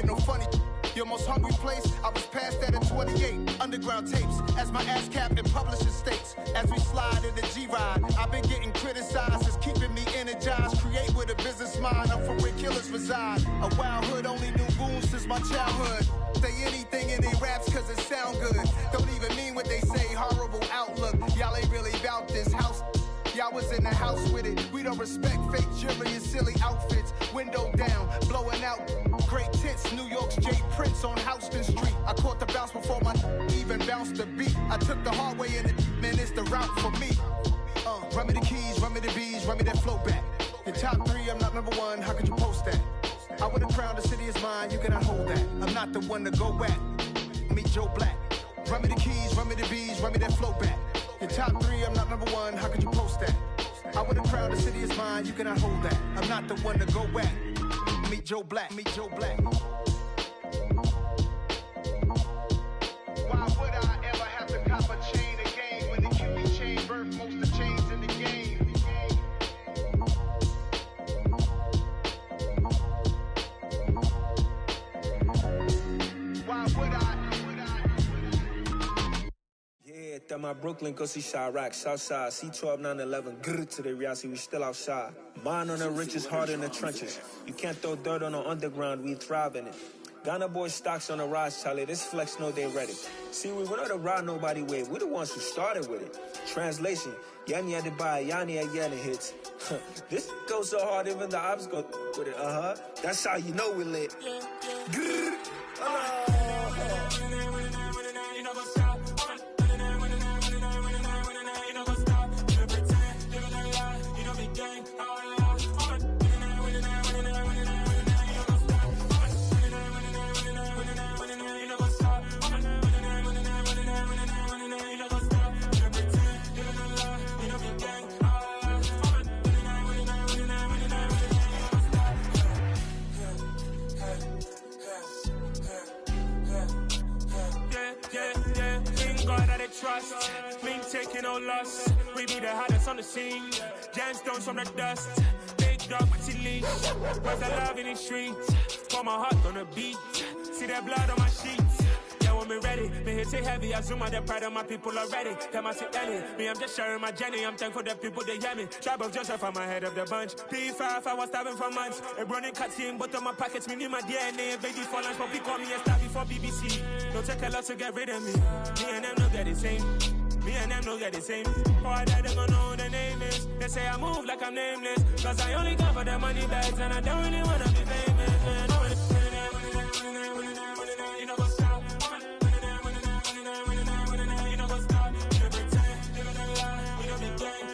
had no funny. Your most hungry place, I was past that at 28. Underground tapes, as my ass cap in publishing states. As we slide in the G-Ride, I've been getting criticized. It's keeping me energized. Create with a business mind, I'm from where killers reside. A wild hood, only knew goons since my childhood. Say anything in they raps cause it sound good. Don't even mean what they say, horrible outlook. Y'all ain't really about this house. Y'all was in the house with it. We don't respect fake jewelry and silly outfits. Window down, blowing out great tits. New York's J. Prince on Houston Street. I caught the bounce before my even bounced the beat. I took the hard way in it, man, it's the route for me. Run me the keys, run me the bees, run me that flow back. Your top 3, I'm not number 1, how could you post that? I would've crowned the city is mine, you cannot hold that. I'm not the one to go back. Meet Joe Black. Run me the keys, run me the bees, run me that flow back. Your top 3, I'm not number 1, how could you post that? I would've crowned the city is mine, you cannot hold that. I'm not the one to go back. Meet Joe Black, meet Joe Black. Why would I ever have to cop a chain again when the QB chain birthed most of the chains in the game? Why would I? Yeah, that my Brooklyn, go see Chirac, Southside, C12, 911, grrr to the reality, we still outside. Mine on the richest, heart in the trenches. You can't throw dirt on the underground, we thrive in it. Ghana boys stocks on the rise, Charlie, this flex know they ready. See, we not a ride nobody wave, we the ones who started with it. Translation, Yanni had to buy, Yanni had Yanni hits. This goes so hard, even the ops go with it, That's how you know we lit. Grrr, trust, me taking no loss. We be the hottest on the scene. Gemstones from the dust. Big dog, pretty leash. Where's the love in the streets? Pour my heart on the beat. See that blood on my sheets. Yeah, when me ready, me hit it heavy. I zoom out the pride of my people already. Them I see Ellie. Me, I'm just sharing my journey. I'm thankful the people they hear me. Tribe of Joseph, I'm ahead of the bunch. P5, I was starving for months. A running cut in both of my pockets. Me need my DNA. Baby for lunch, but call me a star before BBC. Don't take a lot to get rid of me. Me and them don't get the same. Me and them don't get the same. Boy, that them gonna know who the name is. They say I move like I'm nameless. Cause I only come for the money bags. And I don't really wanna be famous, man. You know what's up? You know what's up? You pretend, living a lie. You know the game.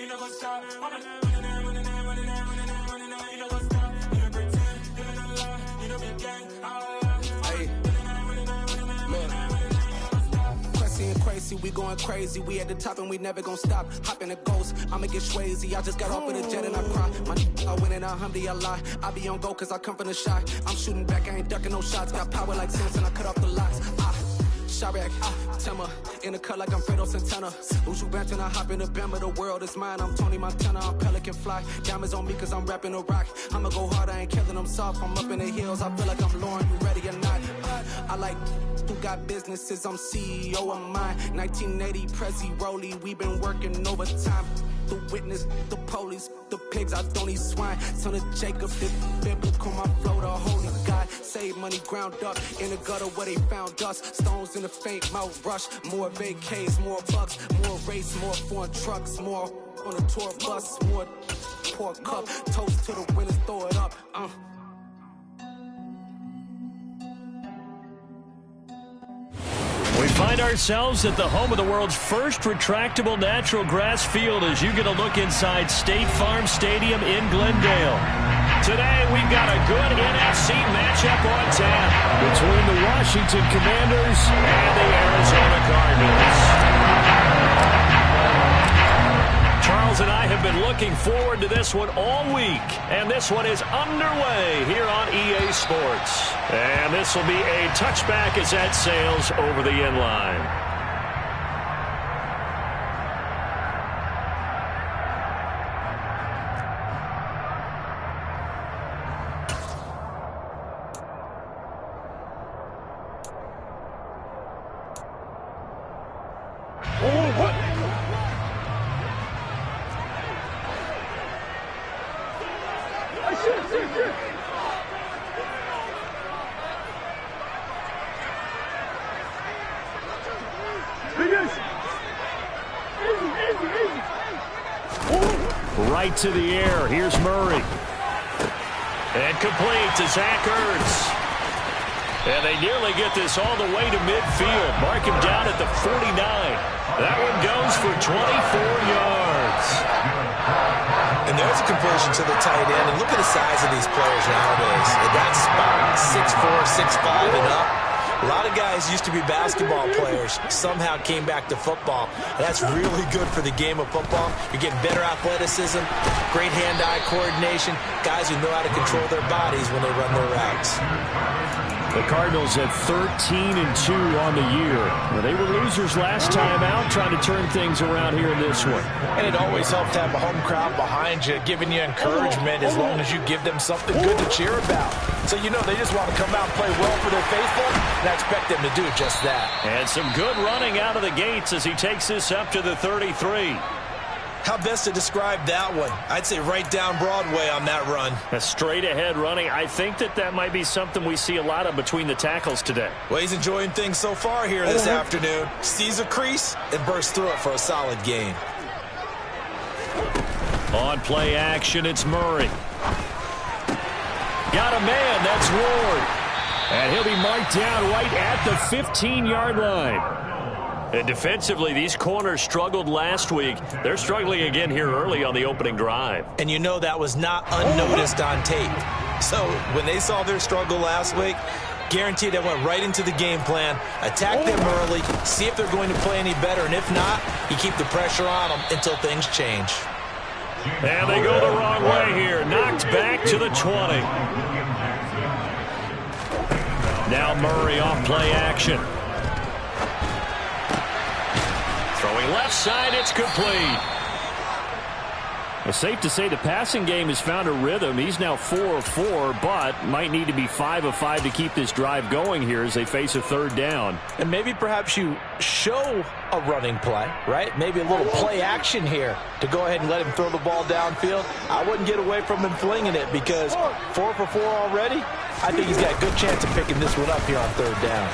You know what's up? We going crazy, we at the top and we never gonna stop. Hop in a ghost, I'ma get swayzy. I just got off of the jet and I cry. I win in a Humvee, I lie. I be on go cause I come from the shot. I'm shooting back, I ain't ducking no shots. Got power like Samson, I cut off the locks. Chirac, Tema, in the cut like I'm Fredo Santana. Uju Banton, I hop in the Bama, the world is mine. I'm Tony Montana, I'm Pelican Fly. Diamonds on me cause I'm rapping a rock. I'ma go hard, I ain't killing them soft. I'm up in the hills, I feel like I'm Lauren, you ready or not? I like who got businesses, I'm CEO of mine. 1980 Prezi Rolly, we been working overtime. The witness, the police, the pigs, I don't eat swine. Son of Jacob, this biblical, my flow, the holy God. Save money ground up in the gutter where they found us. Stones in the faint mouth rush. More vacays, more bucks, more race, more foreign trucks, more on a tour bus, more pour cup. Toast to the winners, throw it up. We find ourselves at the home of the world's first retractable natural grass field as you get a look inside State Farm Stadium in Glendale. Today, we've got a good NFC matchup on tap between the Washington Commanders and the Arizona Cardinals. Charles and I have been looking forward to this one all week, and this one is underway here on EA Sports. And this will be a touchback as that sails over the end line. Right to the air. Here's Murray. And complete to Zach Ertz. And they nearly get this all the way to midfield. Mark him down at the 49. That one goes for 24 yards. And there's a completion to the tight end. And look at the size of these players nowadays. At that spot, 6'4", 6'5", and up. A lot of guys used to be basketball players, somehow came back to football. And that's really good for the game of football. You're getting better athleticism, great hand-eye coordination, guys who know how to control their bodies when they run their routes. The Cardinals at 13-2 on the year. Well, they were losers last time out, trying to turn things around here in this one. And it always helps to have a home crowd behind you, giving you encouragement as long as you give them something good to cheer about. So you know they just want to come out and play well for their faithful, and I expect them to do just that. And some good running out of the gates as he takes this up to the 33. How best to describe that one? I'd say right down Broadway on that run. A straight-ahead running. I think that might be something we see a lot of between the tackles today. Well, he's enjoying things so far here this afternoon. Sees a crease and bursts through it for a solid gain. On play action, it's Murray. Got a man, that's Ward. And he'll be marked down right at the 15-yard line. And defensively, these corners struggled last week. They're struggling again here early on the opening drive. And you know that was not unnoticed on tape. So when they saw their struggle last week, guaranteed they went right into the game plan, attack them early, see if they're going to play any better, and if not, you keep the pressure on them until things change. And they go the wrong way here. Knocked back to the 20. Now Murray off play action. Throwing left side, it's complete. It's safe to say the passing game has found a rhythm. He's now 4 of 4, but might need to be 5 of 5 to keep this drive going here as they face a third down. And maybe perhaps you show a running play, right? Maybe a little play action here to go ahead and let him throw the ball downfield. I wouldn't get away from him flinging it because 4 for 4 already. I think he's got a good chance of picking this one up here on third down.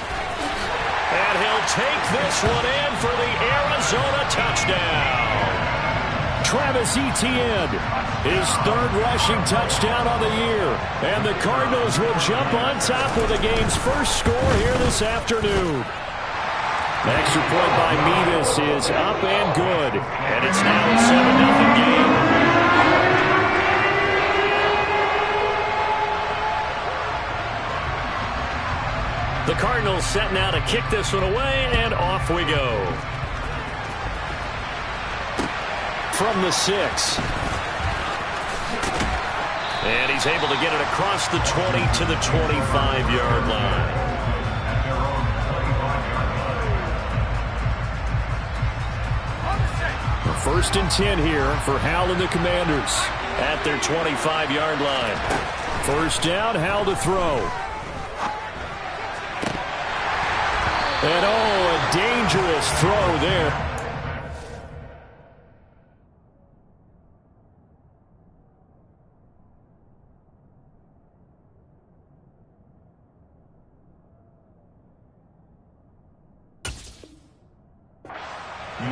And he'll take this one in for the Arizona touchdown. Travis Etienne, his third rushing touchdown on the year. And the Cardinals will jump on top with the game's first score here this afternoon. Extra point by Mevis is up and good. And it's now a 7-0 game. The Cardinals set now to kick this one away, and off we go. From the 6. And he's able to get it across the 20 to the 25-yard line. First and 10 here for Howell and the Commanders at their 25-yard line. First down, Howell to throw. And a dangerous throw there.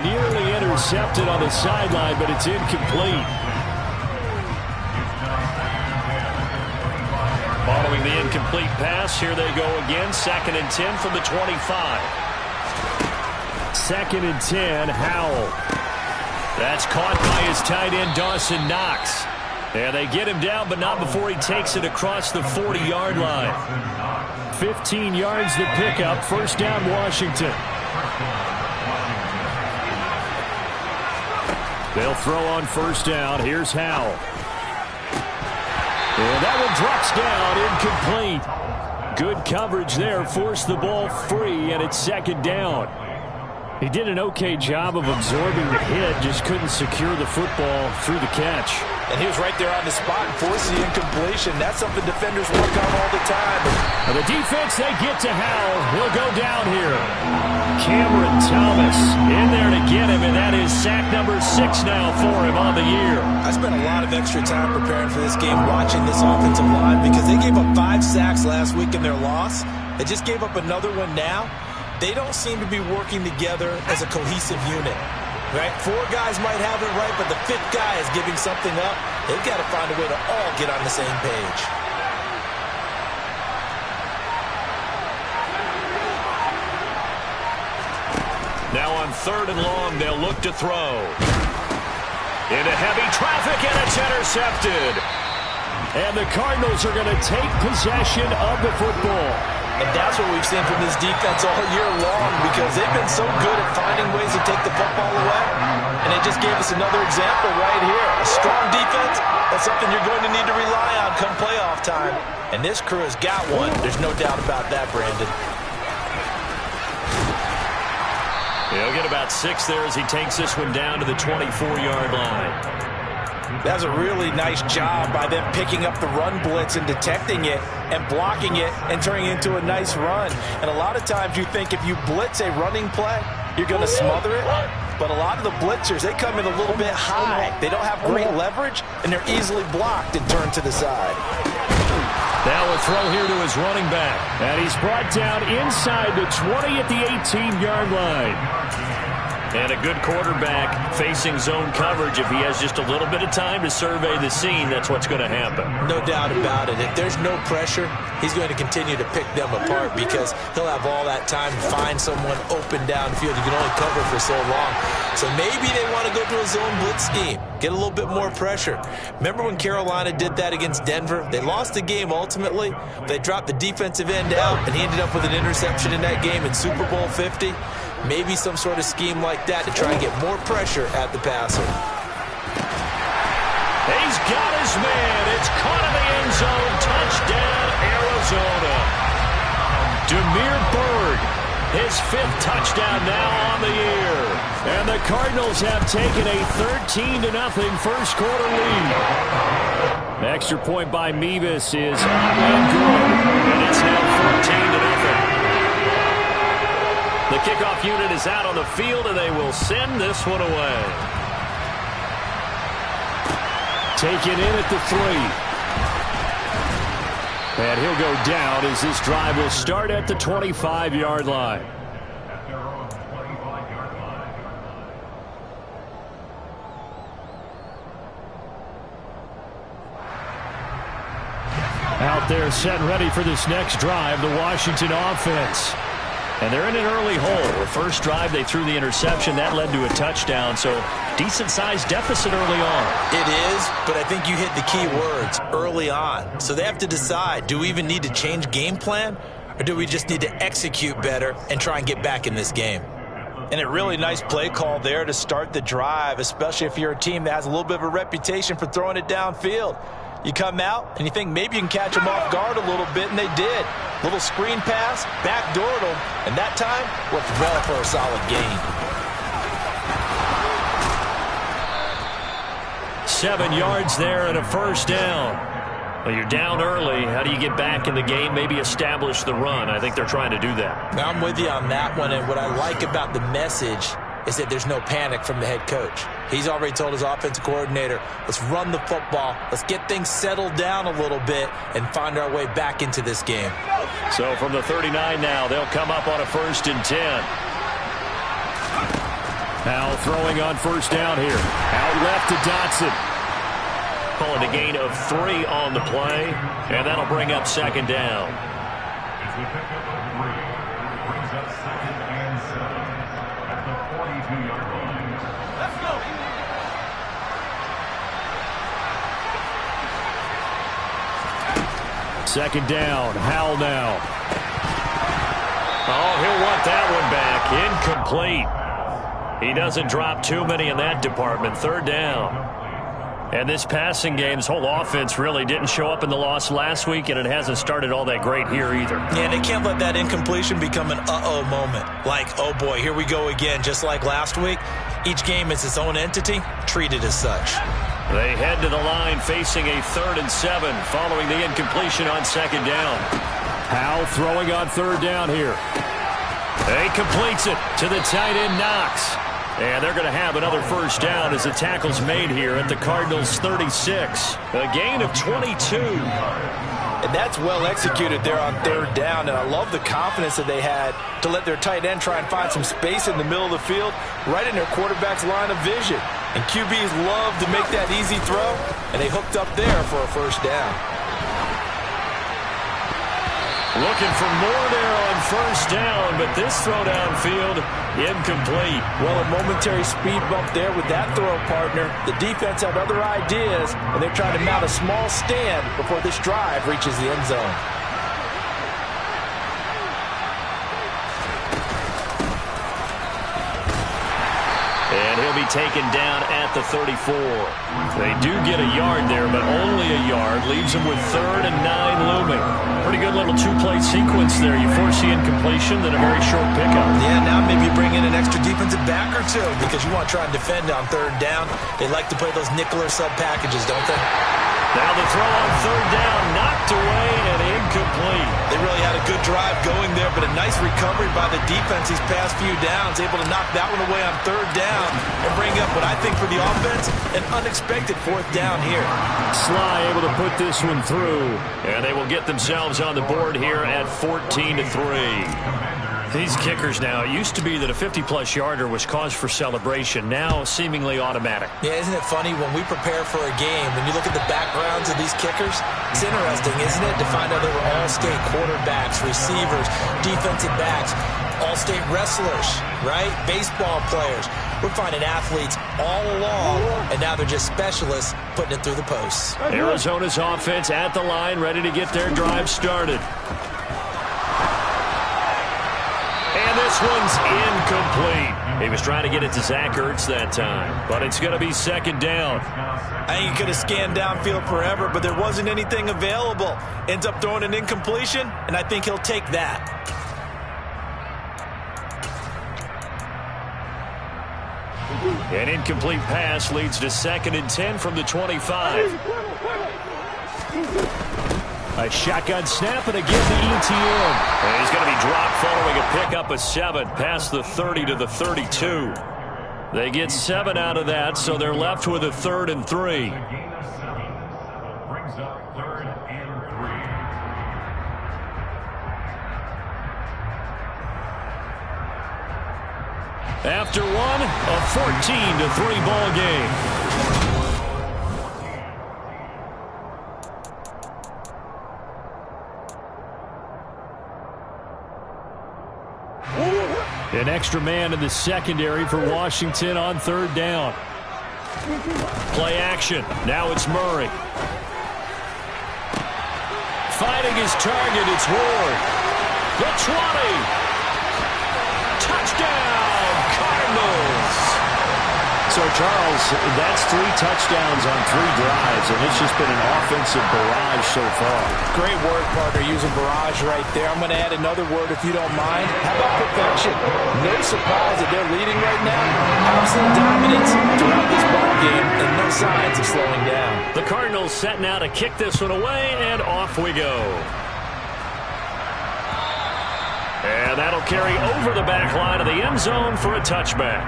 Nearly intercepted on the sideline, but it's incomplete. Following the incomplete pass, here they go again. 2nd and 10 from the 25. 2nd and 10, Howell. That's caught by his tight end, Dawson Knox. And they get him down, but not before he takes it across the 40-yard line. 15 yards to pick up. First down, Washington. They'll throw on first down. Here's Howell. And that one drops down, incomplete. Good coverage there, forced the ball free, and it's 2nd down. He did an okay job of absorbing the hit, just couldn't secure the football through the catch. And he was right there on the spot and forcing the incompletion. That's something defenders work on all the time. Well, the defense, they get to Howell. He'll go down here. Cameron Thomas in there to get him, and that is sack number 6 now for him on the year. I spent a lot of extra time preparing for this game, watching this offensive line, because they gave up 5 sacks last week in their loss. They just gave up another one now. They don't seem to be working together as a cohesive unit. Right? 4 guys might have it right, but the 5th guy is giving something up. They've got to find a way to all get on the same page. Now on 3rd and long, they'll look to throw. Into heavy traffic, and it's intercepted. And the Cardinals are going to take possession of the football. And that's what we've seen from this defense all year long, because they've been so good at finding ways to take the football away. And they just gave us another example right here. A strong defense, that's something you're going to need to rely on come playoff time. And this crew has got one. There's no doubt about that, Brandon. He'll get about 6 there as he takes this one down to the 24-yard line. That's a really nice job by them picking up the run blitz and detecting it and blocking it and turning it into a nice run. And a lot of times you think if you blitz a running play, you're going to smother it. But a lot of the blitzers, they come in a little bit high. They don't have great leverage, and they're easily blocked and turned to the side. Now a throw here to his running back. And he's brought down inside the 20 at the 18-yard line. And a good quarterback facing zone coverage. If he has just a little bit of time to survey the scene, that's what's going to happen. No doubt about it. If there's no pressure, he's going to continue to pick them apart because he'll have all that time to find someone open downfield. You can only cover for so long. So maybe they want to go to a zone blitz scheme, get a little bit more pressure. Remember when Carolina did that against Denver? They lost the game ultimately. They dropped the defensive end out, and he ended up with an interception in that game in Super Bowl 50. Maybe some sort of scheme like that to try and get more pressure at the passer. He's got his man. It's caught in the end zone. Touchdown, Arizona. Damiere Byrd, his 5th touchdown now on the year. And the Cardinals have taken a 13-0 first quarter lead. Extra point by Mevis is up and good. And it's now 14-0. The kickoff unit is out on the field, and they will send this one away. Taken in at the 3. And he'll go down as this drive will start at the 25-yard line. Out there set and ready for this next drive, the Washington offense. And they're in an early hole. The first drive, they threw the interception. That led to a touchdown, so decent-sized deficit early on. It is, but I think you hit the key words, early on. So they have to decide, do we even need to change game plan, or do we just need to execute better and try and get back in this game? And a really nice play call there to start the drive, especially if you're a team that has a little bit of a reputation for throwing it downfield. You come out, and you think maybe you can catch them off guard a little bit, and they did. Little screen pass, backdoored them, and that time worked well for a solid gain. 7 yards there and a first down. Well, you're down early. How do you get back in the game? Maybe establish the run. I think they're trying to do that. Now, I'm with you on that one, and what I like about the message is that there's no panic from the head coach. He's already told his offensive coordinator, let's run the football, let's get things settled down a little bit and find our way back into this game. So from the 39 now, they'll come up on a 1st and 10. Now throwing on first down here. Out left to Dotson. Calling a gain of 3 on the play, and that'll bring up 2nd down. Second down, Howell now. Oh, he'll want that one back. Incomplete. He doesn't drop too many in that department. 3rd down. And this passing game's whole offense really didn't show up in the loss last week, and it hasn't started all that great here either. Yeah, and they can't let that incompletion become an uh-oh moment. Like, oh boy, here we go again, just like last week. Each game is its own entity, treated as such. They head to the line facing a 3rd and 7 following the incompletion on 2nd down. Powell throwing on 3rd down here. He completes it to the tight end Knox. And they're going to have another 1st down as the tackle's made here at the Cardinals' 36. A gain of 22. And that's well executed there on 3rd down. And I love the confidence that they had to let their tight end try and find some space in the middle of the field, right in their quarterback's line of vision. And QBs love to make that easy throw, and they hooked up there for a 1st down. Looking for more there on 1st down, but this throw downfield, incomplete. Well, a momentary speed bump there with that throw partner. The defense had other ideas, and they're trying to mount a small stand before this drive reaches the end zone. And he'll be taken down at the 34. They do get a yard there, but only a yard. Leaves them with 3rd and 9 looming. Pretty good little 2-play sequence there. You force the incompletion, then a very short pickup. Yeah, now maybe you bring in an extra defensive back or two because you want to try and defend on 3rd down. They like to play those nickel or sub packages, don't they? Now the throw on 3rd down, knocked away and incomplete. They really had a good drive going there, but a nice recovery by the defense these past few downs, able to knock that one away on 3rd down and bring up what I think for the offense, an unexpected 4th down here. Sly able to put this one through, and they will get themselves on the board here at 14-3. These kickers now, it used to be that a 50-plus yarder was cause for celebration, now seemingly automatic. Yeah, isn't it funny when we prepare for a game, when you look at the backgrounds of these kickers, it's interesting, isn't it, to find out they were all-state quarterbacks, receivers, defensive backs, all-state wrestlers, right? Baseball players. We're finding athletes all along, and now they're just specialists putting it through the posts. Arizona's offense at the line, ready to get their drive started. And this one's incomplete. He was trying to get it to Zach Ertz that time, but it's going to be 2nd down. I think he could have scanned downfield forever, but there wasn't anything available. Ends up throwing an incompletion, and I think he'll take that. An incomplete pass leads to 2nd and 10 from the 25. A shotgun snap, and again the ETN. And he's going to be dropped following a pickup of 7 past the 30 to the 32. They get 7 out of that, so they're left with a 3rd and 3. Brings up 3rd and 3. After one, a 14-3 ball game. An extra man in the secondary for Washington on 3rd down. Play action. Now it's Murray. Finding his target, it's Ward. The 20. Touchdown, Cardinals. So, Charles, that's 3 touchdowns on 3 drives, and it's just been an offensive barrage so far. Great word, partner, using barrage right there. I'm going to add another word if you don't mind. How about perfection? No surprise that they're leading right now. Absolute dominance throughout this ball game, and no signs of slowing down. The Cardinals set now to kick this one away, and off we go. And that'll carry over the back line of the end zone for a touchback.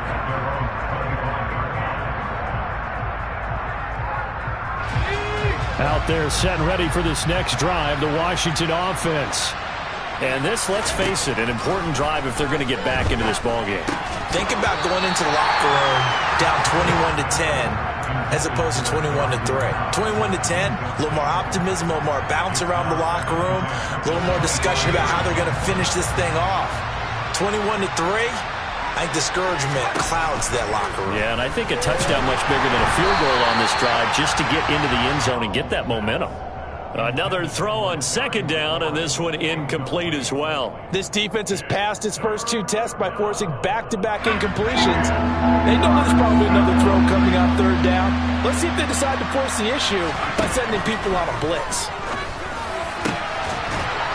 Out there set and ready for this next drive, the Washington offense. And this, let's face it, an important drive if they're going to get back into this ballgame. Think about going into the locker room down 21-10 as opposed to 21-3. 21-10, a little more optimism, a little more bounce around the locker room, a little more discussion about how they're going to finish this thing off. 21-3, I think discouragement clouds that locker room. Yeah, and I think a touchdown much bigger than a field goal on this drive just to get into the end zone and get that momentum. Another throw on second down, and this one incomplete as well. This defense has passed its first 2 tests by forcing back-to-back incompletions. They know there's probably another throw coming on third down. Let's see if they decide to force the issue by sending people on a blitz.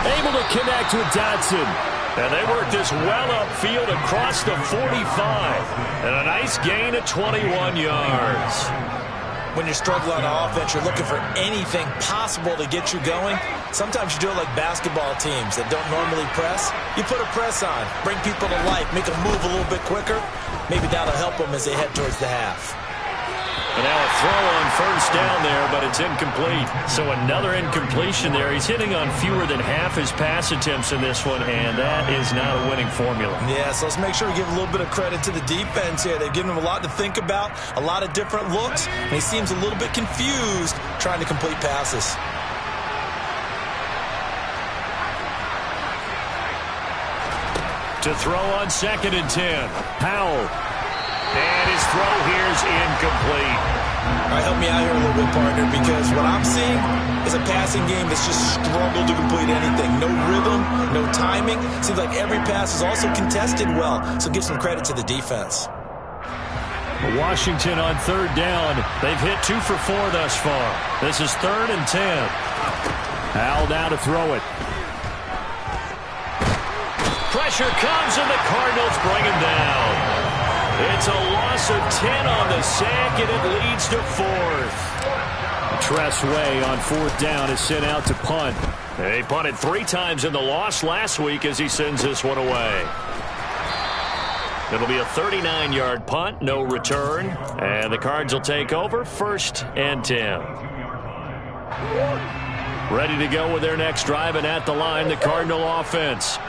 Able to connect with Dotson. And they work this well upfield across the 45. And a nice gain of 21 yards. When you're struggling on offense, you're looking for anything possible to get you going. Sometimes you do it like basketball teams that don't normally press. You put a press on, bring people to life, make them move a little bit quicker. Maybe that'll help them as they head towards the half. And now a throw on first down there, but it's incomplete. So another incompletion there. He's hitting on fewer than half his pass attempts in this one, and that is not a winning formula. Yeah, so let's make sure we give a little bit of credit to the defense here. They've given him a lot to think about, a lot of different looks, and he seems a little bit confused trying to complete passes. To throw on 2nd and 10. Powell. And his throw here is incomplete. All right, help me out here a little bit, partner, because what I'm seeing is a passing game that's just struggled to complete anything. No rhythm, no timing. Seems like every pass is also contested well, so give some credit to the defense. Washington on third down. They've hit 2 for 4 thus far. This is 3rd and 10. Howell now to throw it. Pressure comes, and the Cardinals bring him down. It's a loss of 10 on the sack, and it leads to 4th. Tress Way on 4th down is sent out to punt. He punted 3 times in the loss last week as he sends this one away. It'll be a 39-yard punt, no return, and the Cards will take over 1st and 10. Ready to go with their next drive, and at the line, the Cardinal offense.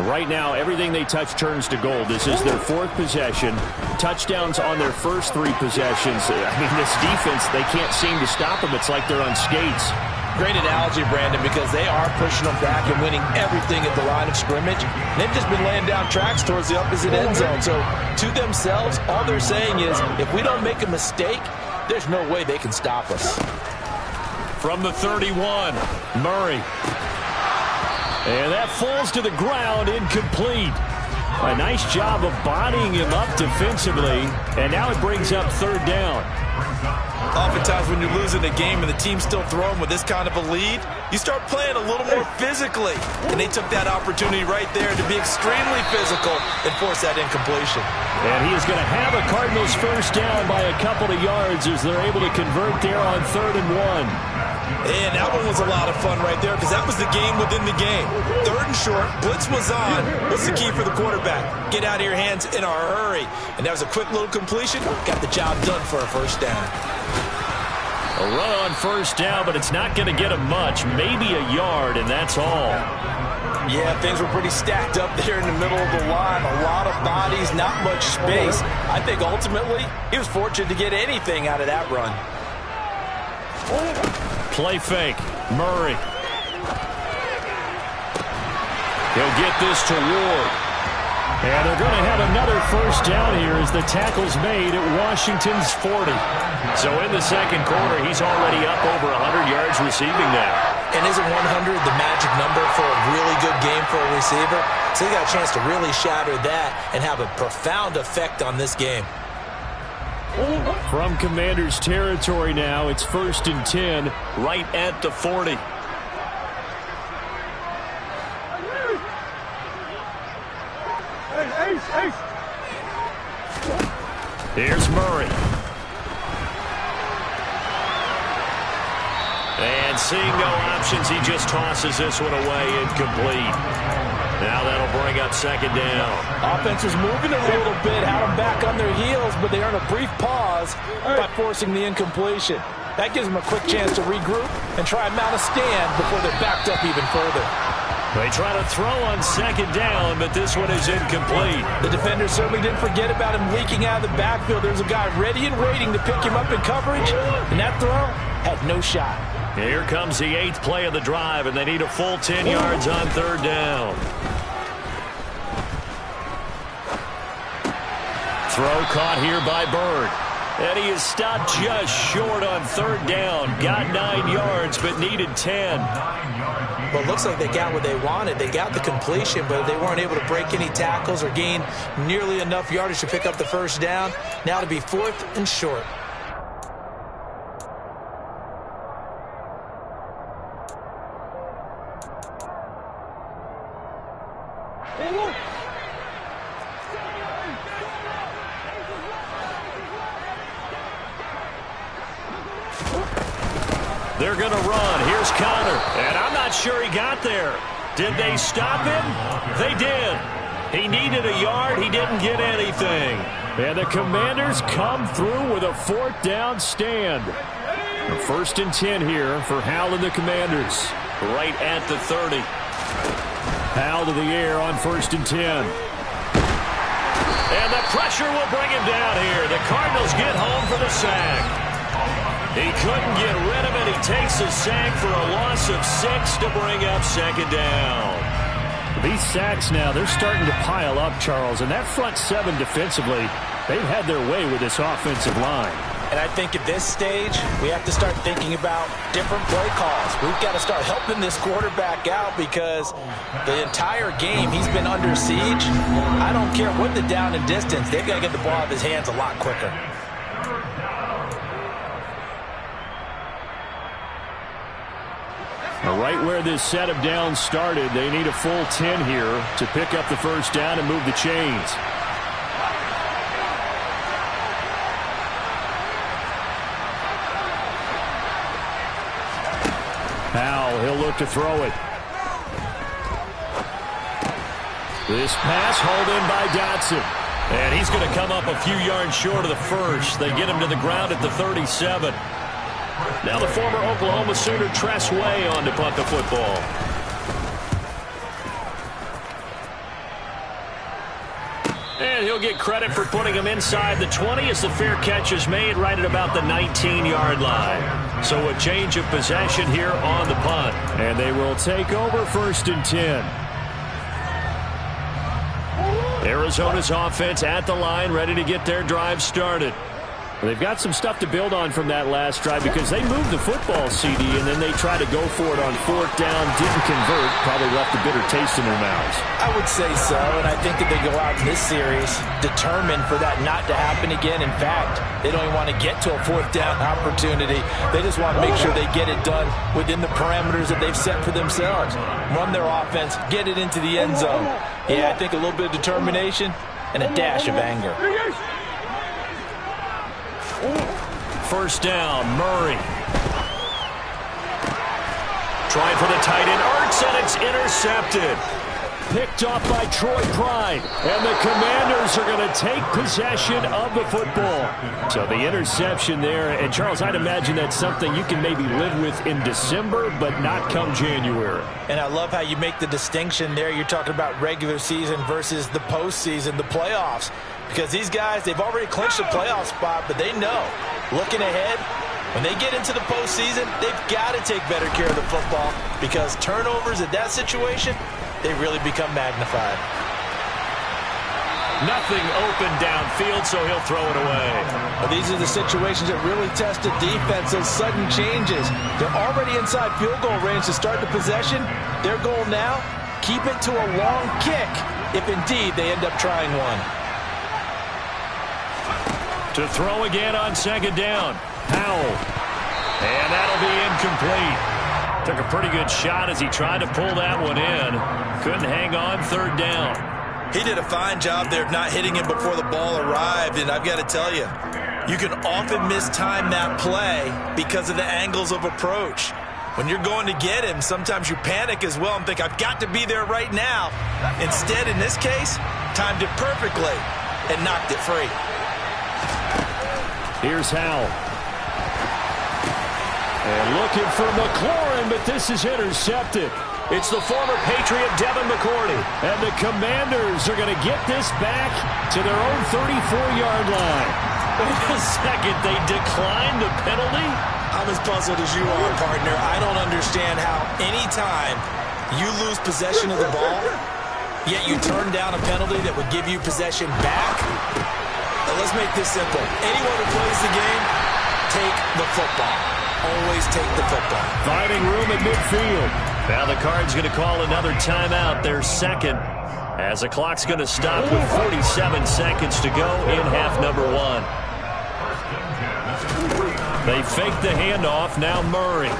Right now, everything they touch turns to gold. This is their 4th possession. Touchdowns on their first 3 possessions. I mean, this defense, they can't seem to stop them. It's like they're on skates. Great analogy, Brandon, because they are pushing them back and winning everything at the line of scrimmage. They've just been laying down tracks towards the opposite end zone. So, to themselves, all they're saying is, if we don't make a mistake, there's no way they can stop us. From the 31, Murray. And that falls to the ground, incomplete. A nice job of bodying him up defensively, and now it brings up 3rd down. Oftentimes when you're losing a game and the team's still throwing with this kind of a lead, you start playing a little more physically. And they took that opportunity right there to be extremely physical and force that incompletion. And he is going to have a Cardinals first down by a couple of yards as they're able to convert there on 3rd and 1. And that one was a lot of fun right there because that was the game within the game. 3rd and short, blitz was on. What's the key for the quarterback? Get out of your hands in a hurry. And that was a quick little completion. Got the job done for a first down. A run on first down, but it's not going to get him much. Maybe a yard, and that's all. Yeah, things were pretty stacked up there in the middle of the line. A lot of bodies, not much space. I think ultimately he was fortunate to get anything out of that run. Play fake. Murray. He'll get this to Ward. And they're going to have another first down here as the tackle's made at Washington's 40. So in the second quarter, he's already up over 100 yards receiving now. And isn't 100 the magic number for a really good game for a receiver? So he got a chance to really shatter that and have a profound effect on this game. From Commander's territory now, it's 1st and 10, right at the 40. Here's Murray. And seeing no options, he just tosses this one away, incomplete. Now that'll bring up 2nd down. Offense was moving a little bit, had them back on their heels, but they earn a brief pause by forcing the incompletion. That gives them a quick chance to regroup and try and mount a stand before they're backed up even further. They try to throw on 2nd down, but this one is incomplete. The defender certainly didn't forget about him leaking out of the backfield. There's a guy ready and waiting to pick him up in coverage, and that throw had no shot. Here comes the 8th play of the drive, and they need a full 10 yards on 3rd down. Throw caught here by Bird. And he is stopped just short on third down. Got 9 yards, but needed 10. Well, it looks like they got what they wanted. They got the completion, but they weren't able to break any tackles or gain nearly enough yardage to pick up the first down. Now to be 4th and short. They're going to run. Here's Connor. And I'm not sure he got there. Did they stop him? They did. He needed a yard. He didn't get anything. And the Commanders come through with a 4th down stand. 1st and 10 here for Howell and the Commanders. Right at the 30. Howell to the air on 1st and 10. And the pressure will bring him down here. The Cardinals get home for the sack. He couldn't get rid of it. He takes a sack for a loss of 6 to bring up 2nd down. These sacks now, they're starting to pile up, Charles. And that front 7 defensively, they've had their way with this offensive line. And I think at this stage, we have to start thinking about different play calls. We've got to start helping this quarterback out because the entire game he's been under siege. I don't care what the down and distance. They've got to get the ball out of his hands a lot quicker. Right where this set of downs started, they need a full 10 here to pick up the first down and move the chains. Howell, he'll look to throw it. This pass hauled in by Dotson. And he's going to come up a few yards short of the first. They get him to the ground at the 37. Now the former Oklahoma Sooner Tress Way on to punt the football. And he'll get credit for putting him inside the 20 as the fair catch is made right at about the 19-yard line. So a change of possession here on the punt. And they will take over 1st and 10. Arizona's offense at the line, ready to get their drive started. They've got some stuff to build on from that last drive because they moved the football, CD, and then they tried to go for it on 4th down, didn't convert, probably left a bitter taste in their mouths. I would say so, and I think that they go out in this series determined for that not to happen again. In fact, they don't even want to get to a 4th down opportunity. They just want to make sure they get it done within the parameters that they've set for themselves. Run their offense, get it into the end zone. Yeah, I think a little bit of determination and a dash of anger. 1st down, Murray. Trying for the tight end, Ertz, and it's intercepted. Picked off by Troy Pride. And the Commanders are going to take possession of the football. So the interception there. And, Charles, I'd imagine that's something you can maybe live with in December, but not come January. And I love how you make the distinction there. You're talking about regular season versus the postseason, the playoffs. Because these guys, they've already clinched a playoff spot, but they know, looking ahead, when they get into the postseason, they've got to take better care of the football because turnovers in that situation, they really become magnified. Nothing open downfield, so he'll throw it away. Well, these are the situations that really test a defense, those sudden changes. They're already inside field goal range to start the possession. Their goal now, keep it to a long kick if indeed they end up trying one. To throw again on 2nd down. Howell. And that'll be incomplete. Took a pretty good shot as he tried to pull that one in. Couldn't hang on 3rd down. He did a fine job there of not hitting him before the ball arrived, and I've got to tell you, you can often mistime that play because of the angles of approach. When you're going to get him, sometimes you panic as well and think, I've got to be there right now. Instead, in this case, timed it perfectly and knocked it free. Here's Howell. And looking for McLaurin, but this is intercepted. It's the former Patriot Devin McCourty. And the Commanders are going to get this back to their own 34-yard line. Wait a second, they declined the penalty? I'm as puzzled as you are, partner. I don't understand how anytime you lose possession of the ball, yet you turn down a penalty that would give you possession back. Let's make this simple. Anyone who plays the game, take the football. Always take the football. Finding room at midfield. Now the Cards going to call another timeout, their second, as the clock's going to stop with 47 seconds to go in half number 1. They fake the handoff. Now Murray.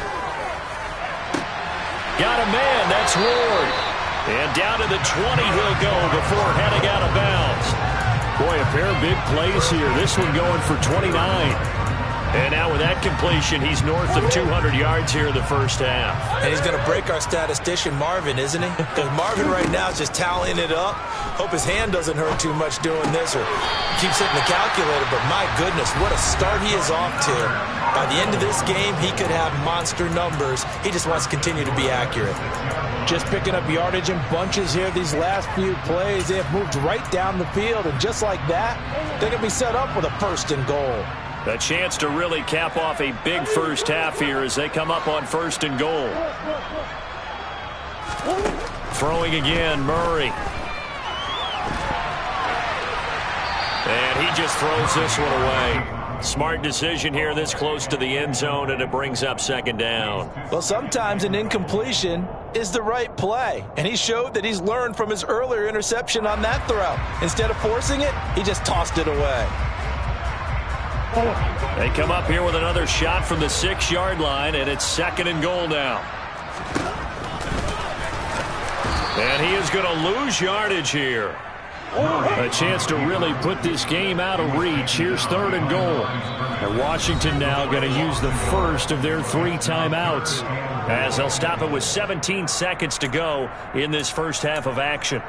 Got a man. That's Ward. And down to the 20 he'll go before heading out of bounds. Boy, a pair of big plays here. This one going for 29. And now with that completion, he's north of 200 yards here in the first half. And he's going to break our statistician, Marvin, isn't he? Because Marvin right now is just tallying it up. Hope his hand doesn't hurt too much doing this or keeps hitting the calculator. But my goodness, what a start he is off to. By the end of this game, he could have monster numbers. He just wants to continue to be accurate. Just picking up yardage in bunches here these last few plays. They have moved right down the field. And just like that, they're going to be set up with a 1st and goal. A chance to really cap off a big first half here as they come up on 1st and goal. Throwing again, Murray. And he just throws this one away. Smart decision here this close to the end zone, and it brings up 2nd down. Well, sometimes an incompletion is the right play, and he showed that he's learned from his earlier interception on that throw. Instead of forcing it, he just tossed it away. They come up here with another shot from the 6-yard line, and it's 2nd and goal now. And he is going to lose yardage here. A chance to really put this game out of reach. Here's 3rd and goal. And Washington now going to use the first of their 3 timeouts, as they'll stop it with 17 seconds to go in this first half of action.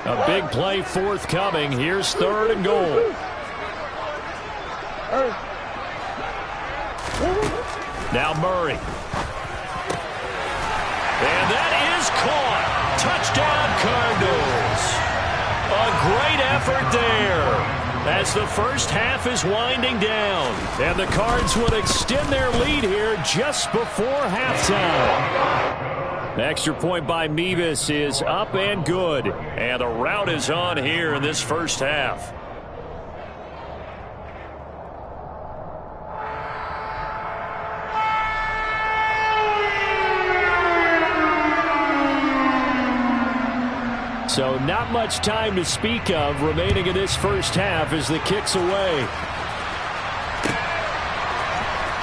A big play forthcoming. Here's 3rd and goal. Now Murray. And that is caught. Touchdown, Cardinals. A great effort there as the first half is winding down. And the Cards would extend their lead here just before halftime. Extra point by Mevis is up and good. And the route is on here in this first half. So not much time to speak of remaining in this first half as the kick's away.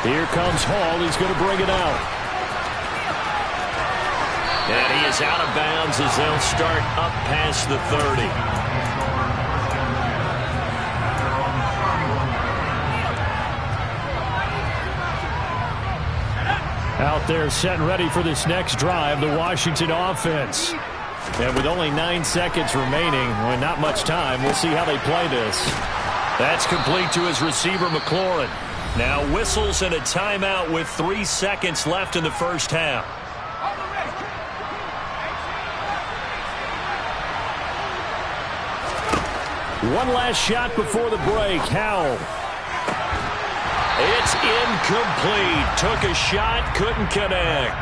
Here comes Hall. He's going to bring it out. And he is out of bounds as they'll start up past the 30. Out there set and ready for this next drive, the Washington offense. And with only 9 seconds remaining, well, not much time, we'll see how they play this. That's complete to his receiver, McLaurin. Now whistles and a timeout with 3 seconds left in the first half. One last shot before the break. Howell. It's incomplete. Took a shot, couldn't connect.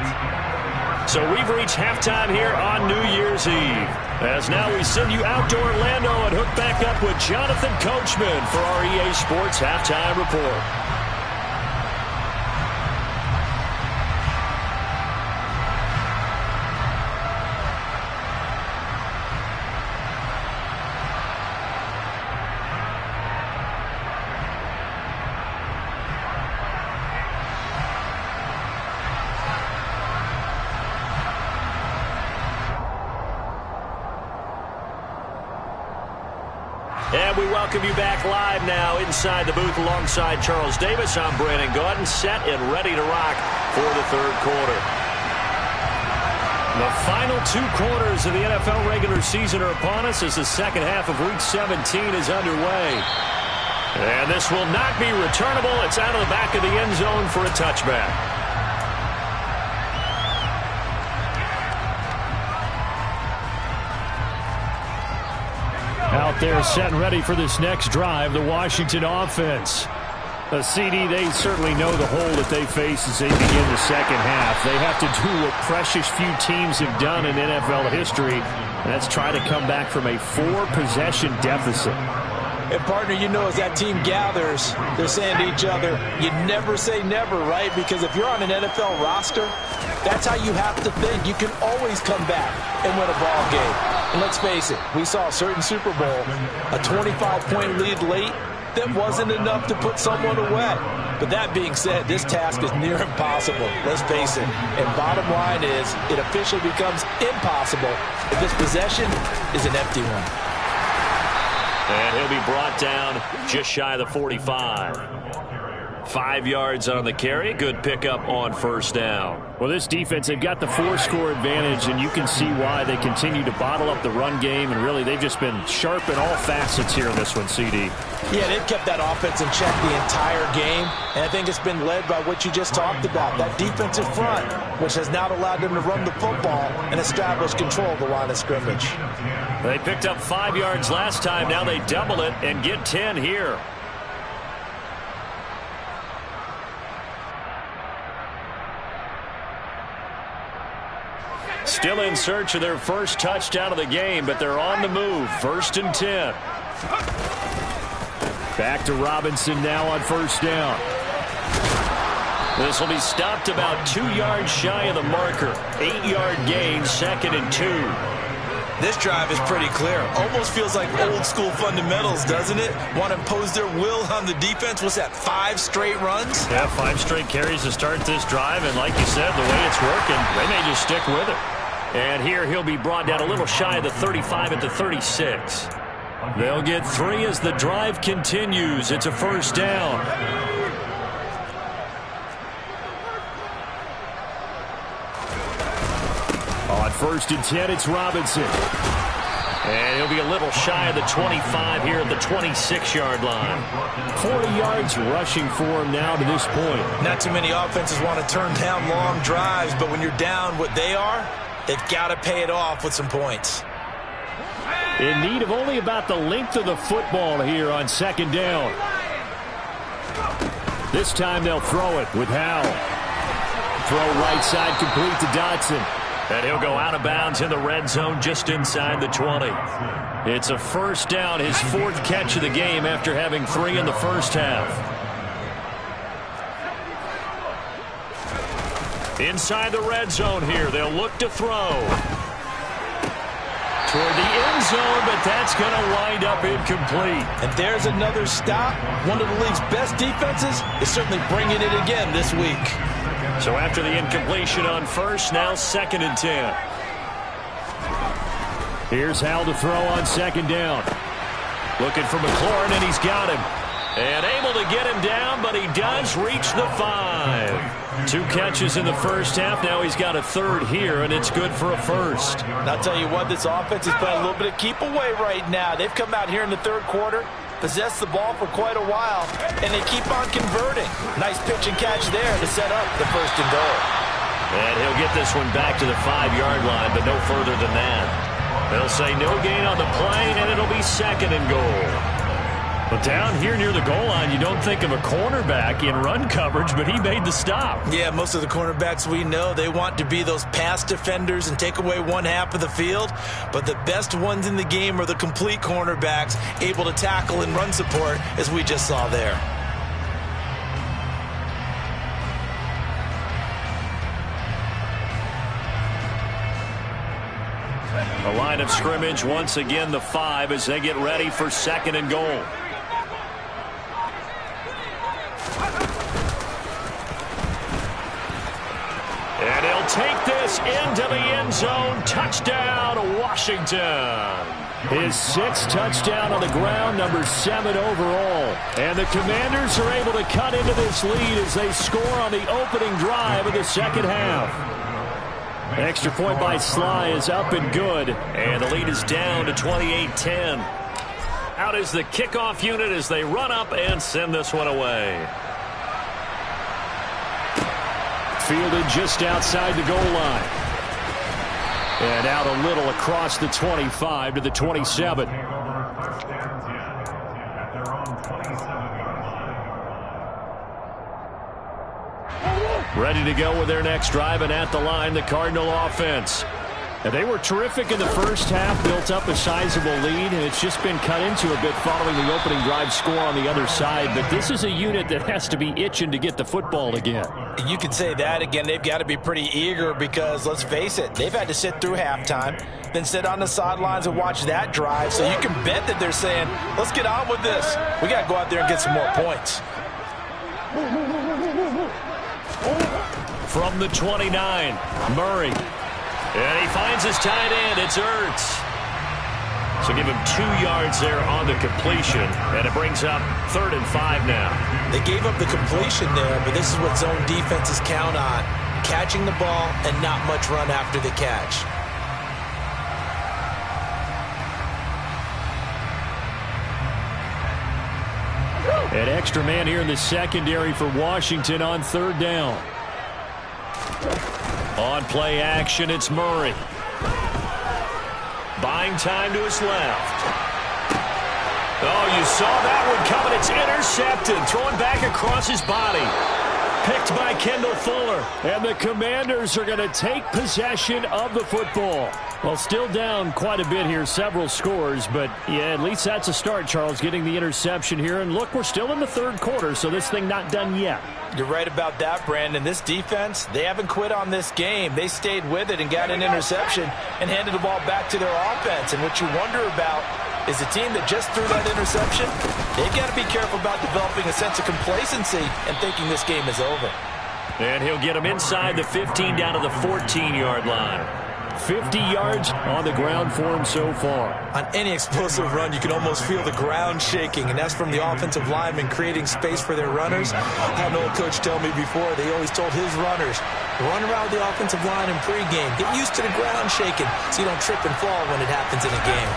So we've reached halftime here on New Year's Eve. As now we send you out to Orlando and hook back up with Jonathan Coachman for our EA Sports Halftime Report. And we welcome you back live now inside the booth alongside Charles Davis. I'm Brandon Gaudin, set and ready to rock for the third quarter. The final 2 quarters of the NFL regular season are upon us as the second half of Week 17 is underway. And this will not be returnable. It's out of the back of the end zone for a touchback. Out there set and ready for this next drive, the Washington offense. CD, they certainly know the hole that they face as they begin the second half. They have to do what precious few teams have done in NFL history, and that's try to come back from a 4-possession deficit. And, partner, you know, as that team gathers, they're saying to each other, you never say never, right? Because if you're on an NFL roster, that's how you have to think. You can always come back and win a ball game. And let's face it, we saw a certain Super Bowl, a 25-point lead late, that wasn't enough to put someone away. But that being said, this task is near impossible. Let's face it. And bottom line is, it officially becomes impossible if this possession is an empty one. And he'll be brought down just shy of the 45. 5 yards on the carry. Good pickup on first down. Well, this defense, they've got the 4-score advantage, and you can see why they continue to bottle up the run game, and really they've just been sharp in all facets here in this one, CD. Yeah, they've kept that offense in check the entire game, and I think it's been led by what you just talked about, that defensive front, which has now allowed them to run the football and establish control of the line of scrimmage. They picked up 5 yards last time. Now they double it and get 10 here. Still in search of their first touchdown of the game, but they're on the move. 1st and 10. Back to Robinson now on first down. This will be stopped about 2 yards shy of the marker. 8-yard gain, 2nd and 2. This drive is pretty clear. Almost feels like old school fundamentals, doesn't it? Want to impose their will on the defense. What's that, 5 straight runs? Yeah, 5 straight carries to start this drive, and like you said, the way it's working, they may just stick with it. And here he'll be brought down a little shy of the 35 at the 36. They'll get 3 as the drive continues. It's a 1st down. On 1st and 10, it's Robinson. And he'll be a little shy of the 25 here at the 26-yard line. 40 yards rushing for him now to this point. Not too many offenses want to turn down long drives, but when you're down what they are, they've got to pay it off with some points. In need of only about the length of the football here on 2nd down. This time they'll throw it with Howell. Throw right side complete to Dotson. And he'll go out of bounds in the red zone just inside the 20. It's a 1st down, his 4th catch of the game after having 3 in the first half. Inside the red zone here, they'll look to throw. Toward the end zone, but that's going to wind up incomplete. And there's another stop. One of the league's best defenses is certainly bringing it again this week. So after the incompletion on first, now 2nd and 10. Here's Howell to throw on 2nd down. Looking for McLaurin, and he's got him. And able to get him down, but he does reach the 5. 2 catches in the first half. Now he's got a 3rd here, and it's good for a 1st. And I'll tell you what, this offense is playing a little bit of keep away right now. They've come out here in the 3rd quarter, possessed the ball for quite a while, and they keep on converting. Nice pitch and catch there to set up the 1st and goal. And he'll get this one back to the 5-yard line, but no further than that. They'll say no gain on the play, and it'll be 2nd and goal. But down here near the goal line, you don't think of a cornerback in run coverage, but he made the stop. Yeah, most of the cornerbacks we know, they want to be those pass defenders and take away one half of the field. But the best ones in the game are the complete cornerbacks, able to tackle and run support, as we just saw there. The line of scrimmage, once again, the 5 as they get ready for 2nd and goal. And he'll take this into the end zone. Touchdown, Washington. His 6th touchdown on the ground, number 7 overall. And the Commanders are able to cut into this lead as they score on the opening drive of the second half. Extra point by Sly is up and good. And the lead is down to 28-10. Out is the kickoff unit as they run up and send this one away. Fielded just outside the goal line. And out a little across the 25 to the 27. Ready to go with their next drive, and at the line, the Cardinal offense. And they were terrific in the first half, built up a sizable lead, and it's just been cut into a bit following the opening drive score on the other side. But this is a unit that has to be itching to get the football again. You could say that again. They've got to be pretty eager because, let's face it, they've had to sit through halftime, then sit on the sidelines and watch that drive. So you can bet that they're saying, let's get on with this. We got to go out there and get some more points. From the 29, Murray. And he finds his tight end. It's Ertz. So give him 2 yards there on the completion. And it brings up 3rd and 5 now. They gave up the completion there, but this is what zone defenses count on. Catching the ball and not much run after the catch. An extra man here in the secondary for Washington on 3rd down. On play action, it's Murray. Buying time to his left. Oh, you saw that one coming. It's intercepted. Throwing back across his body. Picked by Kendall Fuller. And the Commanders are going to take possession of the football. Well, still down quite a bit here, several scores. But, yeah, at least that's a start, Charles, getting the interception here. And, look, we're still in the 3rd quarter, so this thing not done yet. You're right about that, Brandon. This defense, they haven't quit on this game. They stayed with it and got an interception and handed the ball back to their offense. And what you wonder about is a team that just threw that interception, they've got to be careful about developing a sense of complacency and thinking this game is over. And he'll get him inside the 15 down to the 14-yard line. 50 yards on the ground for him so far. On any explosive run, you can almost feel the ground shaking, and that's from the offensive linemen creating space for their runners. I had an old coach tell me before, they always told his runners, run around the offensive line in pregame. Get used to the ground shaking so you don't trip and fall when it happens in a game.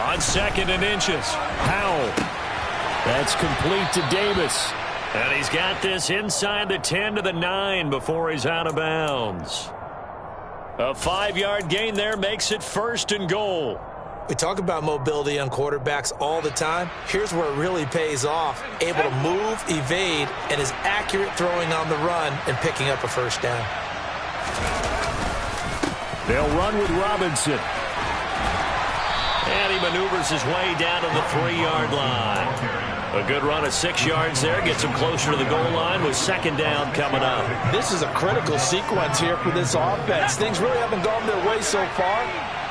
On 2nd and inches, Howell. That's complete to Davis. And he's got this inside the 10 to the 9 before he's out of bounds. A 5-yard gain there makes it 1st and goal. We talk about mobility on quarterbacks all the time. Here's where it really pays off. Able to move, evade, and is accurate throwing on the run and picking up a 1st down. They'll run with Robinson. And he maneuvers his way down to the 3-yard line. A good run of 6 yards there. Gets him closer to the goal line with 2nd down coming up. This is a critical sequence here for this offense. Things really haven't gone their way so far.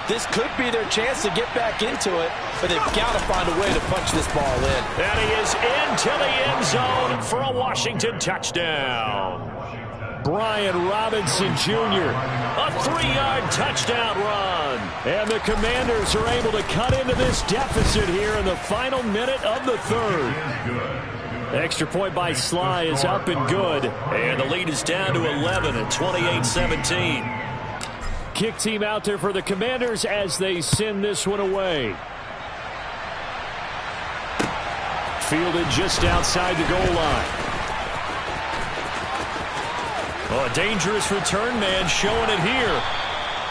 This could be their chance to get back into it, but they've got to find a way to punch this ball in. And he is into the end zone for a Washington touchdown. Brian Robinson Jr., a 3-yard touchdown run. And the Commanders are able to cut into this deficit here in the final minute of the 3rd. Extra point by Sly is up and good. And the lead is down to 11 at 28-17. Kick team out there for the Commanders as they send this one away. Fielded just outside the goal line. Oh, a dangerous return man showing it here.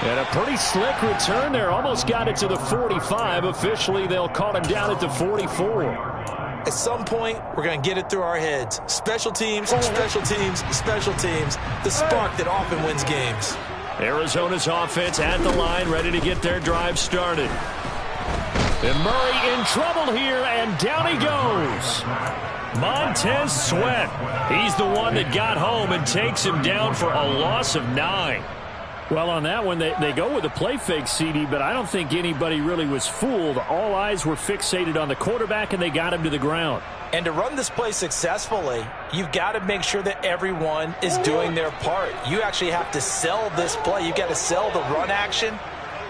And a pretty slick return there. Almost got it to the 45. Officially, they'll call him down at the 44. At some point, we're going to get it through our heads. Special teams, special teams, special teams. The spark that often wins games. Arizona's offense at the line, ready to get their drive started. And Murray in trouble here, and down he goes. Montez Sweat. He's the one that got home and takes him down for a loss of 9. Well, on that one, they go with a play fake, CD, but I don't think anybody really was fooled. All eyes were fixated on the quarterback, and they got him to the ground. And to run this play successfully, you've got to make sure that everyone is doing their part. You actually have to sell this play. You've got to sell the run action.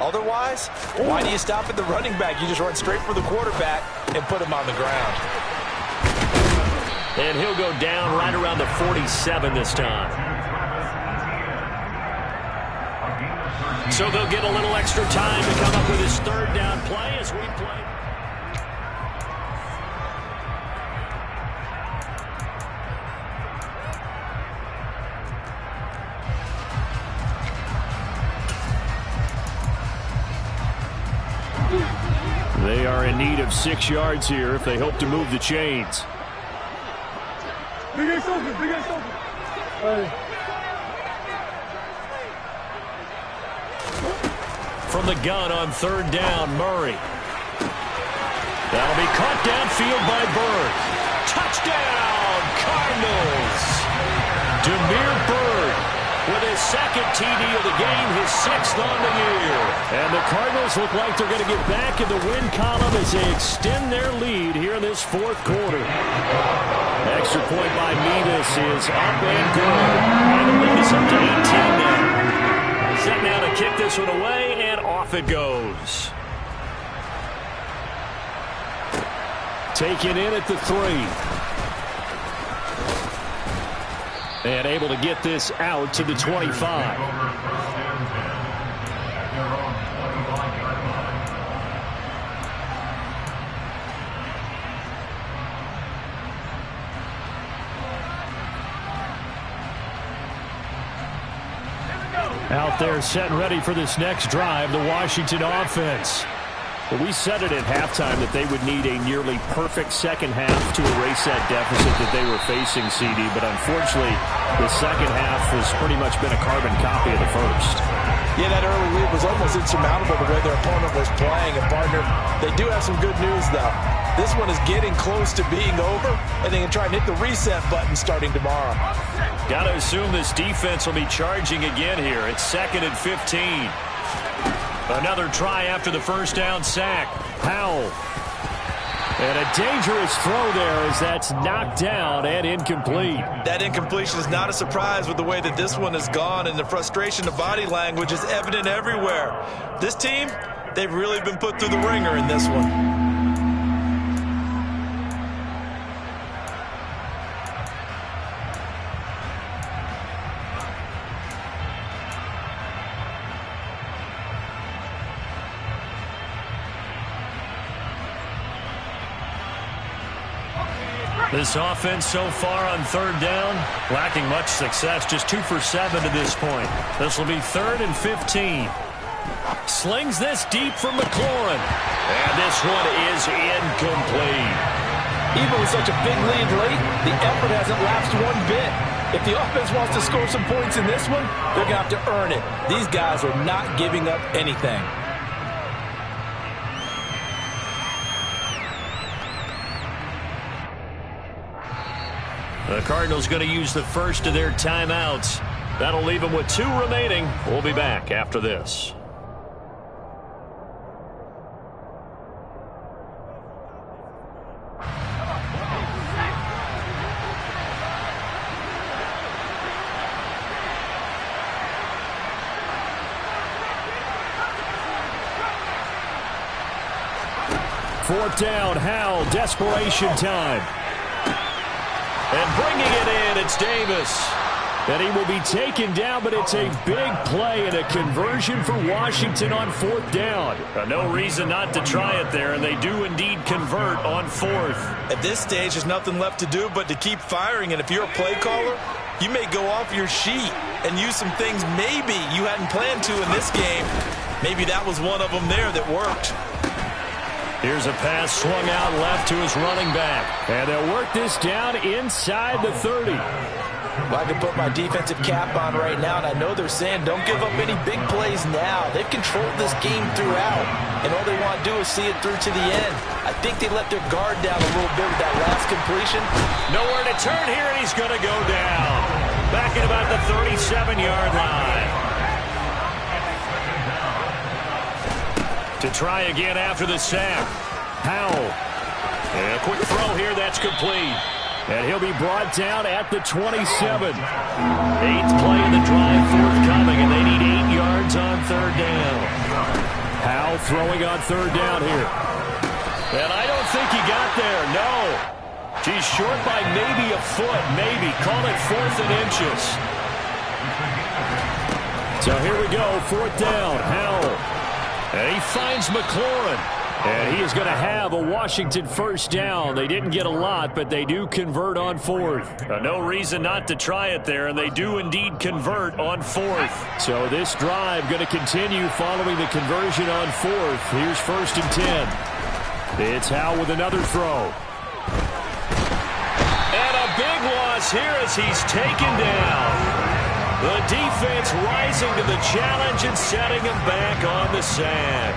Otherwise, why do you stop at the running back? You just run straight for the quarterback and put him on the ground. And he'll go down right around the 47 this time. So they'll get a little extra time to come up with his 3rd down play as we play. They are in need of 6 yards here if they hope to move the chains. From the gun on third down, Murray. That'll be caught downfield by Byrd. Touchdown, Cardinals! Damiere Byrd with his second TD of the game, his 6th on the year. And the Cardinals look like they're going to get back in the win column as they extend their lead here in this fourth quarter. Extra point by Mevis is up and good. And the lead is up to 18 now. Set now to kick this one away, and off it goes. Taken in at the 3. And able to get this out to the 25. Out there set and ready for this next drive, the Washington offense. Well, we said it at halftime that they would need a nearly perfect second half to erase that deficit that they were facing, CD. But unfortunately, the second half has pretty much been a carbon copy of the first. Yeah, that early lead was almost insurmountable the way their opponent was playing. And, partner, they do have some good news, though. This one is getting close to being over, and they can try and hit the reset button starting tomorrow. Got to assume this defense will be charging again here. It's 2nd and 15. Another try after the first down sack. Howell. And a dangerous throw there as that's knocked down and incomplete. That incompletion is not a surprise with the way that this one has gone, and the frustration of body language is evident everywhere. This team, they've really been put through the ringer in this one. This offense so far on third down, lacking much success, just 2 for 7 to this point. This will be 3rd and 15. Slings this deep from McLaurin. And this one is incomplete. Even with such a big lead late, the effort hasn't lapsed one bit. If the offense wants to score some points in this one, they're going to have to earn it. These guys are not giving up anything. The Cardinals going to use the first of their timeouts. That'll leave them with 2 remaining. We'll be back after this. Fourth down, Howell, desperation time. And bringing it in, it's Davis. And he will be taken down, but it's a big play and a conversion for Washington on 4th down. No reason not to try it there, and they do indeed convert on 4th. At this stage, there's nothing left to do but to keep firing, and if you're a play caller, you may go off your sheet and use some things maybe you hadn't planned to in this game. Maybe that was one of them there that worked. Here's a pass swung out left to his running back. And they'll work this down inside the 30. Well, I can put my defensive cap on right now, and I know they're saying don't give up any big plays now. They've controlled this game throughout, and all they want to do is see it through to the end. I think they let their guard down a little bit with that last completion. Nowhere to turn here, and he's going to go down. Back at about the 37-yard line. To try again after the sack. Howell. And a quick throw here, that's complete. And he'll be brought down at the 27. 8th play in the drive forthcoming, and they need 8 yards on third down. Howell throwing on third down here. And I don't think he got there, no. He's short by maybe a foot, maybe. Call it 4th and inches. So here we go, 4th down, Howell. And he finds McLaurin. And he is going to have a Washington first down. They didn't get a lot, but they do convert on 4th. No reason not to try it there, and they do indeed convert on 4th. So this drive going to continue following the conversion on 4th. Here's 1st and 10. It's Howell with another throw. And a big loss is here as he's taken down. The defense rising to the challenge and setting him back on the sack.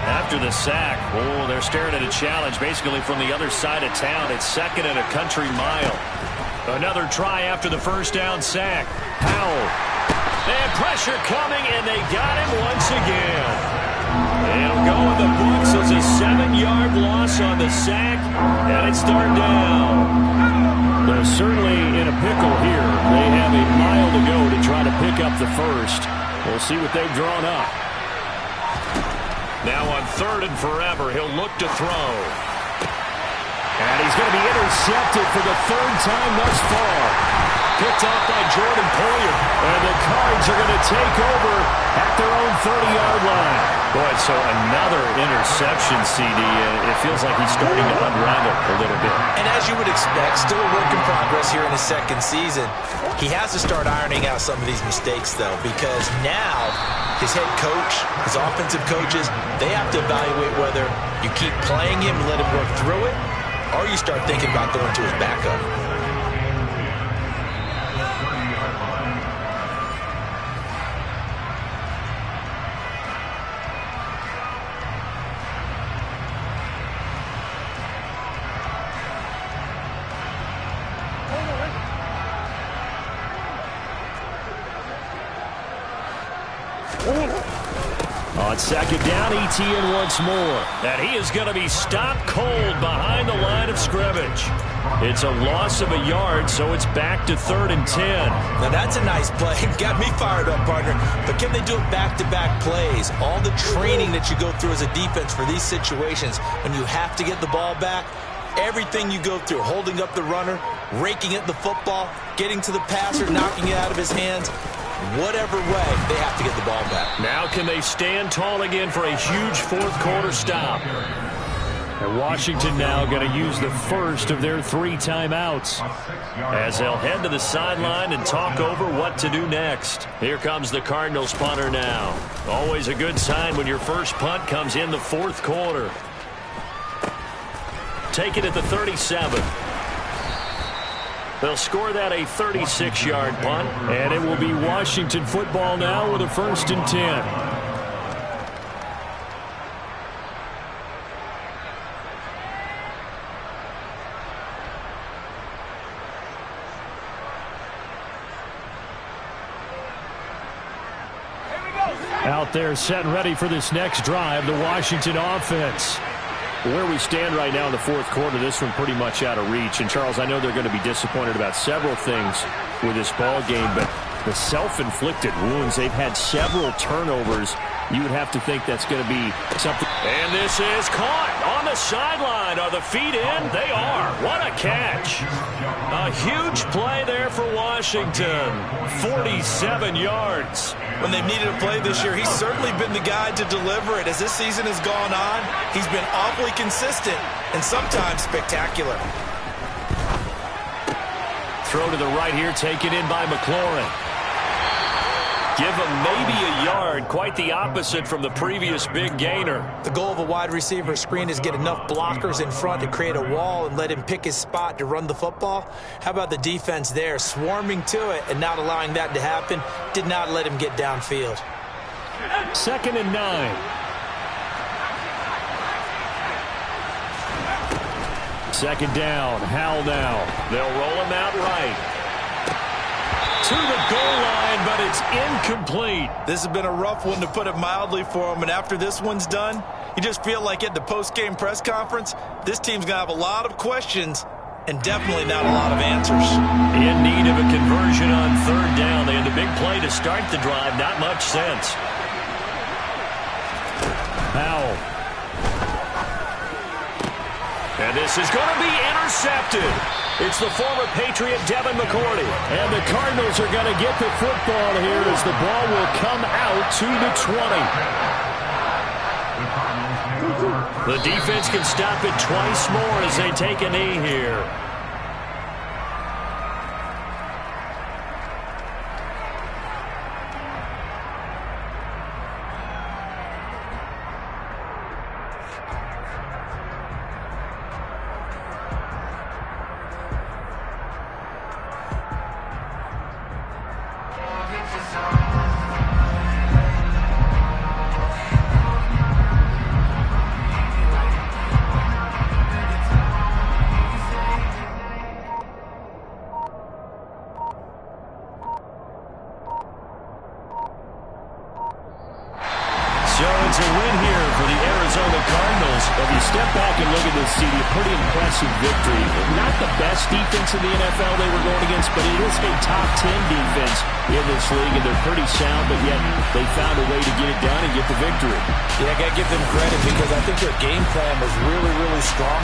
After the sack, they're staring at a challenge basically from the other side of town. It's 2nd and a country mile. Another try after the first down sack. Howell. And pressure coming, and they got him once again. It'll go in the books as a 7-yard loss on the sack, and it's 3rd down. They're certainly in a pickle here. They have a mile to go to try to pick up the first. We'll see what they've drawn up. Now on 3rd and forever, he'll look to throw. And he's going to be intercepted for the 3rd time thus far. Picked off by Jordan Poyer. And the Cards are going to take over at their own 30-yard line. Boy, so another interception, CD. It feels like he's starting to unravel a little bit. And as you would expect, still a work in progress here in his 2nd season. He has to start ironing out some of these mistakes, though, because now his head coach, his offensive coaches, they have to evaluate whether you keep playing him and let him work through it, or you start thinking about going to his backup. On 2nd down, Etienne once more. And he is going to be stopped cold behind the line of scrimmage. It's a loss of a yard, so it's back to 3rd and 10. Now that's a nice play. Got me fired up, partner. But can they do it back-to-back plays? All the training that you go through as a defense for these situations, when you have to get the ball back, everything you go through, holding up the runner, raking at the football, getting to the passer, knocking it out of his hands, whatever way, they have to get the ball back. Now can they stand tall again for a huge 4th quarter stop? And Washington now going to use the first of their 3 timeouts as they'll head to the sideline and talk over what to do next. Here comes the Cardinals punter now. Always a good sign when your first punt comes in the 4th quarter. Take it at the 37. They'll score that a 36-yard punt, and it will be Washington football now with a 1st and 10. Out there set and ready for this next drive, the Washington offense. Where we stand right now in the 4th quarter, this one pretty much out of reach. And, Charles, I know they're going to be disappointed about several things with this ball game, but the self-inflicted wounds, they've had several turnovers. You would have to think that's going to be something. And this is caught on the sideline. Are the feet in? They are. What a catch. A huge play there for Washington. 47 yards. When they've needed a play this year, he's certainly been the guy to deliver it. As this season has gone on, he's been awfully consistent and sometimes spectacular. Throw to the right here, taken in by McLaurin. Give him maybe a yard, quite the opposite from the previous big gainer. The goal of a wide receiver screen is get enough blockers in front to create a wall and let him pick his spot to run the football. How about the defense there, swarming to it and not allowing that to happen? Did not let him get downfield. 2nd and 9. Second down, Howell now. They'll roll him out right. To the goal line, but it's incomplete. This has been a rough one, to put it mildly, for him. And after this one's done, you just feel like at the post-game press conference, this team's going to have a lot of questions and definitely not a lot of answers. In need of a conversion on 3rd down. They had a big play to start the drive. Not much sense. Howell. And this is going to be intercepted. It's the former Patriot Devin McCourty. And the Cardinals are going to get the football here as the ball will come out to the 20. The defense can stop it twice more as they take a knee here. a pretty impressive victory. Not the best defense in the NFL they were going against, but it is a top 10 defense in this league, and they're pretty sound, but yet they found a way to get it done and get the victory. Yeah, I got to give them credit because I think their game plan was really, really strong.